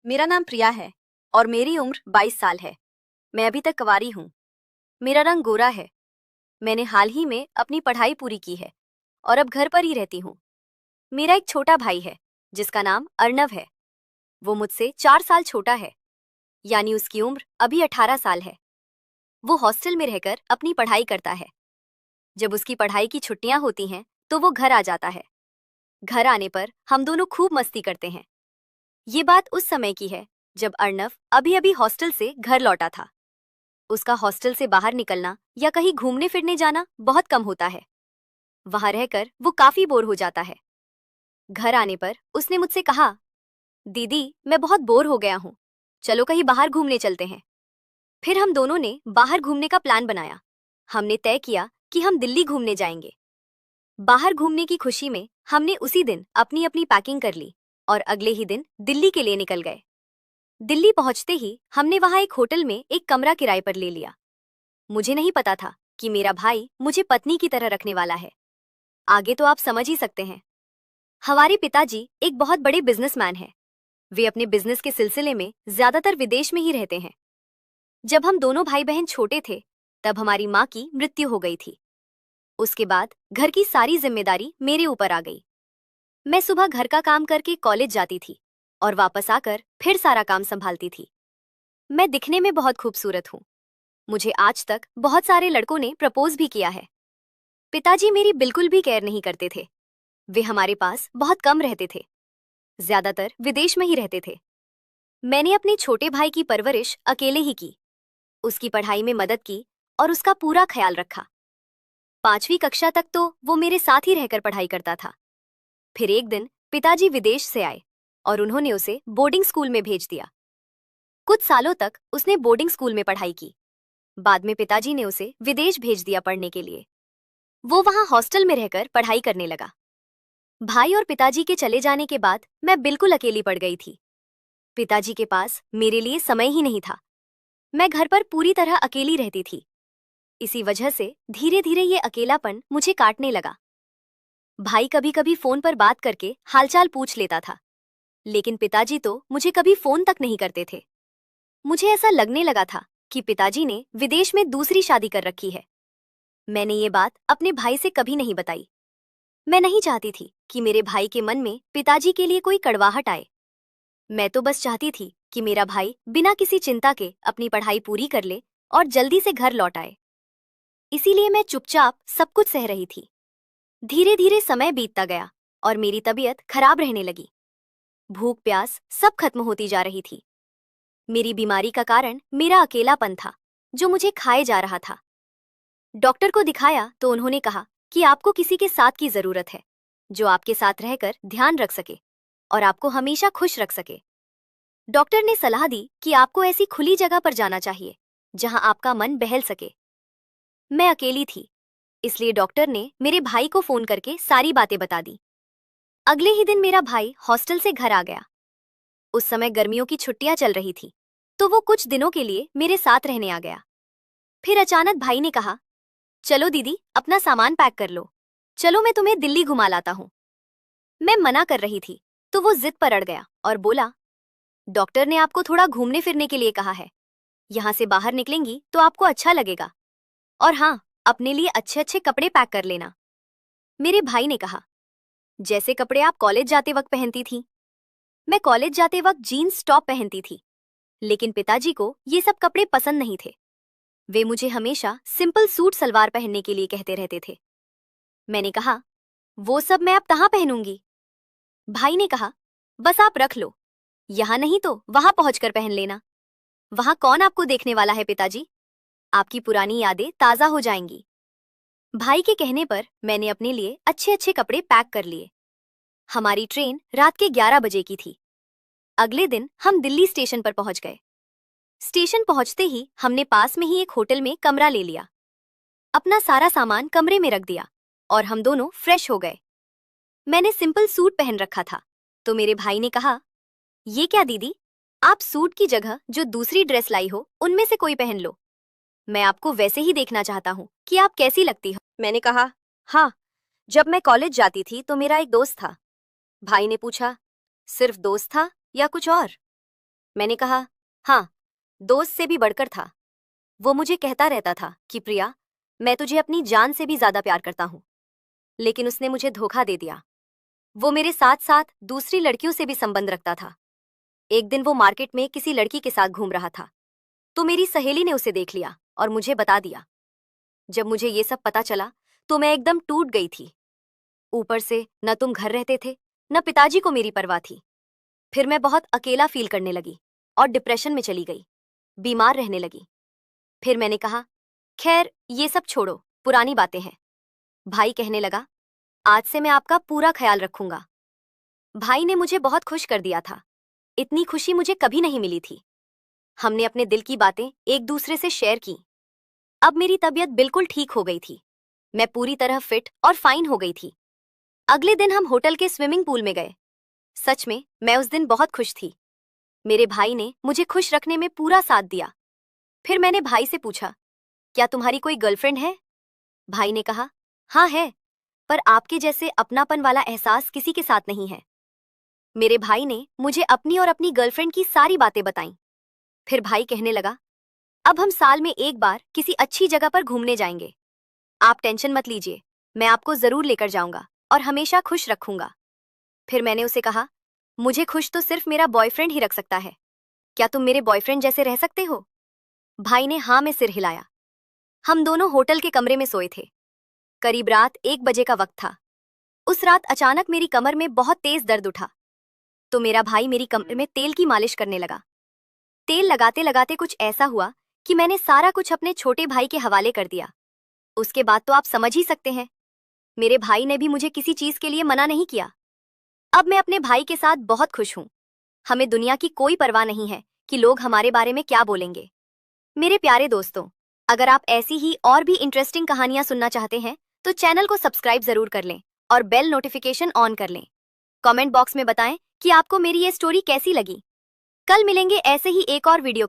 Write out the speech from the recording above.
मेरा नाम प्रिया है और मेरी उम्र 22 साल है। मैं अभी तक कुंवारी हूँ। मेरा रंग गोरा है। मैंने हाल ही में अपनी पढ़ाई पूरी की है और अब घर पर ही रहती हूँ। मेरा एक छोटा भाई है जिसका नाम अर्णव है। वो मुझसे 4 साल छोटा है, यानी उसकी उम्र अभी 18 साल है। वो हॉस्टल में रहकर अपनी पढ़ाई करता है। जब उसकी पढ़ाई की छुट्टियां होती हैं तो वो घर आ जाता है। घर आने पर हम दोनों खूब मस्ती करते हैं। ये बात उस समय की है जब अर्णव अभी अभी हॉस्टल से घर लौटा था। उसका हॉस्टल से बाहर निकलना या कहीं घूमने फिरने जाना बहुत कम होता है। वहां रहकर वो काफी बोर हो जाता है। घर आने पर उसने मुझसे कहा, दीदी मैं बहुत बोर हो गया हूँ, चलो कहीं बाहर घूमने चलते हैं। फिर हम दोनों ने बाहर घूमने का प्लान बनाया। हमने तय किया कि हम दिल्ली घूमने जाएंगे। बाहर घूमने की खुशी में हमने उसी दिन अपनी अपनी पैकिंग कर ली और अगले ही दिन दिल्ली के लिए निकल गए। दिल्ली पहुंचते ही हमने वहां एक होटल में एक कमरा किराए पर ले लिया। मुझे नहीं पता था कि मेरा भाई मुझे पत्नी की तरह रखने वाला है। आगे तो आप समझ ही सकते हैं। हमारे पिताजी एक बहुत बड़े बिजनेसमैन हैं। वे अपने बिजनेस के सिलसिले में ज्यादातर विदेश में ही रहते हैं। जब हम दोनों भाई बहन छोटे थे तब हमारी माँ की मृत्यु हो गई थी। उसके बाद घर की सारी जिम्मेदारी मेरे ऊपर आ गई। मैं सुबह घर का काम करके कॉलेज जाती थी और वापस आकर फिर सारा काम संभालती थी। मैं दिखने में बहुत खूबसूरत हूँ। मुझे आज तक बहुत सारे लड़कों ने प्रपोज भी किया है। पिताजी मेरी बिल्कुल भी केयर नहीं करते थे। वे हमारे पास बहुत कम रहते थे, ज्यादातर विदेश में ही रहते थे। मैंने अपने छोटे भाई की परवरिश अकेले ही की। उसकी पढ़ाई में मदद की और उसका पूरा ख्याल रखा। 5वीं कक्षा तक तो वो मेरे साथ ही रहकर पढ़ाई करता था। फिर एक दिन पिताजी विदेश से आए और उन्होंने उसे बोर्डिंग स्कूल में भेज दिया। कुछ सालों तक उसने बोर्डिंग स्कूल में पढ़ाई की। बाद में पिताजी ने उसे विदेश भेज दिया पढ़ने के लिए। वो वहां हॉस्टल में रहकर पढ़ाई करने लगा। भाई और पिताजी के चले जाने के बाद मैं बिल्कुल अकेली पड़ गई थी। पिताजी के पास मेरे लिए समय ही नहीं था। मैं घर पर पूरी तरह अकेली रहती थी। इसी वजह से धीरे धीरे ये अकेलापन मुझे काटने लगा। भाई कभी कभी फोन पर बात करके हालचाल पूछ लेता था, लेकिन पिताजी तो मुझे कभी फोन तक नहीं करते थे। मुझे ऐसा लगने लगा था कि पिताजी ने विदेश में दूसरी शादी कर रखी है। मैंने ये बात अपने भाई से कभी नहीं बताई। मैं नहीं चाहती थी कि मेरे भाई के मन में पिताजी के लिए कोई कड़वाहट आए। मैं तो बस चाहती थी कि मेरा भाई बिना किसी चिंता के अपनी पढ़ाई पूरी कर ले और जल्दी से घर लौट आए। इसीलिए मैं चुपचाप सब कुछ सह रही थी। धीरे धीरे समय बीतता गया और मेरी तबीयत खराब रहने लगी। भूख प्यास सब खत्म होती जा रही थी। मेरी बीमारी का कारण मेरा अकेलापन था जो मुझे खाए जा रहा था। डॉक्टर को दिखाया तो उन्होंने कहा कि आपको किसी के साथ की जरूरत है जो आपके साथ रहकर ध्यान रख सके और आपको हमेशा खुश रख सके। डॉक्टर ने सलाह दी कि आपको ऐसी खुली जगह पर जाना चाहिए जहां आपका मन बहल सके। मैं अकेली थी, इसलिए डॉक्टर ने मेरे भाई को फोन करके सारी बातें बता दी। अगले ही दिन मेरा भाई हॉस्टल से घर आ गया। उस समय गर्मियों की छुट्टियां चल रही थी, तो वो कुछ दिनों के लिए मेरे साथ रहने आ गया। फिर अचानक भाई ने कहा, चलो दीदी अपना सामान पैक कर लो, चलो मैं तुम्हें दिल्ली घुमा लाता हूँ। मैं मना कर रही थी तो वो जिद पर अड़ गया और बोला, डॉक्टर ने आपको थोड़ा घूमने फिरने के लिए कहा है। यहाँ से बाहर निकलेंगी तो आपको अच्छा लगेगा। और हाँ, अपने लिए अच्छे अच्छे कपड़े पैक कर लेना। मेरे भाई ने कहा, जैसे कपड़े आप कॉलेज जाते वक्त पहनती थी। मैं कॉलेज जाते वक्त जीन्स टॉप पहनती थी, लेकिन पिताजी को ये सब कपड़े पसंद नहीं थे। वे मुझे हमेशा सिंपल सूट सलवार पहनने के लिए कहते रहते थे। मैंने कहा, वो सब मैं अब कहाँ पहनूंगी। भाई ने कहा, बस आप रख लो, यहाँ नहीं तो वहां पहुंचकर पहन लेना। वहां कौन आपको देखने वाला है पिताजी, आपकी पुरानी यादें ताजा हो जाएंगी। भाई के कहने पर मैंने अपने लिए अच्छे अच्छे कपड़े पैक कर लिए। हमारी ट्रेन रात के 11 बजे की थी। अगले दिन हम दिल्ली स्टेशन पर पहुंच गए। स्टेशन पहुंचते ही हमने पास में ही एक होटल में कमरा ले लिया। अपना सारा सामान कमरे में रख दिया और हम दोनों फ्रेश हो गए। मैंने सिंपल सूट पहन रखा था, तो मेरे भाई ने कहा, ये क्या दीदी, आप सूट की जगह जो दूसरी ड्रेस लाई हो उनमें से कोई पहन लो। मैं आपको वैसे ही देखना चाहता हूँ कि आप कैसी लगती हो। मैंने कहा, हाँ, जब मैं कॉलेज जाती थी तो मेरा एक दोस्त था। भाई ने पूछा, सिर्फ दोस्त था या कुछ और? मैंने कहा, हाँ, दोस्त से भी बढ़कर था। वो मुझे कहता रहता था कि प्रिया, मैं तुझे अपनी जान से भी ज्यादा प्यार करता हूँ। लेकिन उसने मुझे धोखा दे दिया। वो मेरे साथ साथ दूसरी लड़कियों से भी संबंध रखता था। एक दिन वो मार्केट में किसी लड़की के साथ घूम रहा था, तो मेरी सहेली ने उसे देख लिया और मुझे बता दिया। जब मुझे ये सब पता चला तो मैं एकदम टूट गई थी। ऊपर से न तुम घर रहते थे, न पिताजी को मेरी परवाह थी। फिर मैं बहुत अकेला फील करने लगी और डिप्रेशन में चली गई, बीमार रहने लगी। फिर मैंने कहा, खैर ये सब छोड़ो, पुरानी बातें हैं। भाई कहने लगा, आज से मैं आपका पूरा ख्याल रखूंगा। भाई ने मुझे बहुत खुश कर दिया था। इतनी खुशी मुझे कभी नहीं मिली थी। हमने अपने दिल की बातें एक दूसरे से शेयर की। अब मेरी तबीयत बिल्कुल ठीक हो गई थी। मैं पूरी तरह फिट और फाइन हो गई थी। अगले दिन हम होटल के स्विमिंग पूल में गए। सच में मैं उस दिन बहुत खुश थी। मेरे भाई ने मुझे खुश रखने में पूरा साथ दिया। फिर मैंने भाई से पूछा, क्या तुम्हारी कोई गर्लफ्रेंड है? भाई ने कहा, हाँ है, पर आपके जैसे अपनापन वाला एहसास किसी के साथ नहीं है। मेरे भाई ने मुझे अपनी और अपनी गर्लफ्रेंड की सारी बातें बताईं। फिर भाई कहने लगा, अब हम साल में एक बार किसी अच्छी जगह पर घूमने जाएंगे। आप टेंशन मत लीजिए, मैं आपको जरूर लेकर जाऊंगा और हमेशा खुश रखूंगा। फिर मैंने उसे कहा, मुझे खुश तो सिर्फ मेरा बॉयफ्रेंड ही रख सकता है। क्या तुम मेरे बॉयफ्रेंड जैसे रह सकते हो? भाई ने हाँ में सिर हिलाया। हम दोनों होटल के कमरे में सोए थे। करीब रात 1 बजे का वक्त था। उस रात अचानक मेरी कमर में बहुत तेज दर्द उठा, तो मेरा भाई मेरी कमर में तेल की मालिश करने लगा। तेल लगाते लगाते कुछ ऐसा हुआ कि मैंने सारा कुछ अपने छोटे भाई के हवाले कर दिया। उसके बाद तो आप समझ ही सकते हैं, मेरे भाई ने भी मुझे किसी चीज के लिए मना नहीं किया। अब मैं अपने भाई के साथ बहुत खुश हूं। हमें दुनिया की कोई परवाह नहीं है कि लोग हमारे बारे में क्या बोलेंगे। मेरे प्यारे दोस्तों, अगर आप ऐसी ही और भी इंटरेस्टिंग कहानियां सुनना चाहते हैं तो चैनल को सब्सक्राइब जरूर कर लें और बेल नोटिफिकेशन ऑन कर लें। कमेंट बॉक्स में बताएं कि आपको मेरी ये स्टोरी कैसी लगी। कल मिलेंगे ऐसे ही एक और वीडियो।